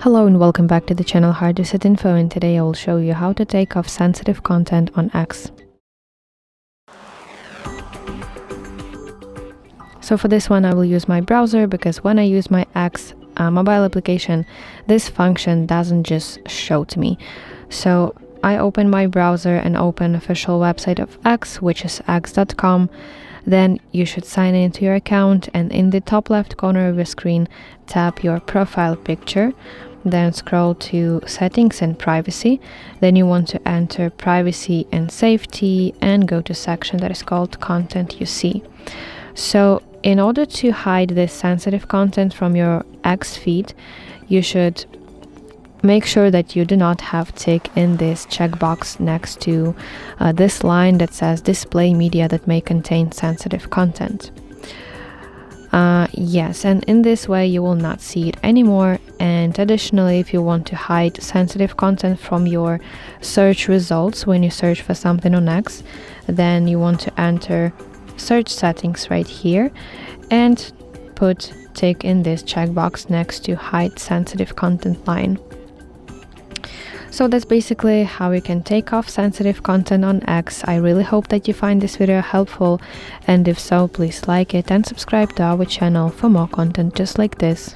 Hello and welcome back to the channel hardreset.info, and today I will show you how to take off sensitive content on X. So for this one I will use my browser, because when I use my X mobile application, this function doesn't just show to me. So I open my browser and open official website of X, which is x.com. Then you should sign into your account, and in the top left corner of your screen tap your profile picture. Then scroll to settings and privacy. Then you want to enter privacy and safety and go to section that is called content you see. So in order to hide this sensitive content from your X feed, you should make sure that you do not have tick in this checkbox next to this line that says display media that may contain sensitive content. Yes, and in this way you will not see it anymore. And additionally, if you want to hide sensitive content from your search results when you search for something on X, then you want to enter search settings right here and put tick in this checkbox next to hide sensitive content line. So that's basically how you can take off sensitive content on X. I really hope that you find this video helpful, and if so, please like it and subscribe to our channel for more content just like this.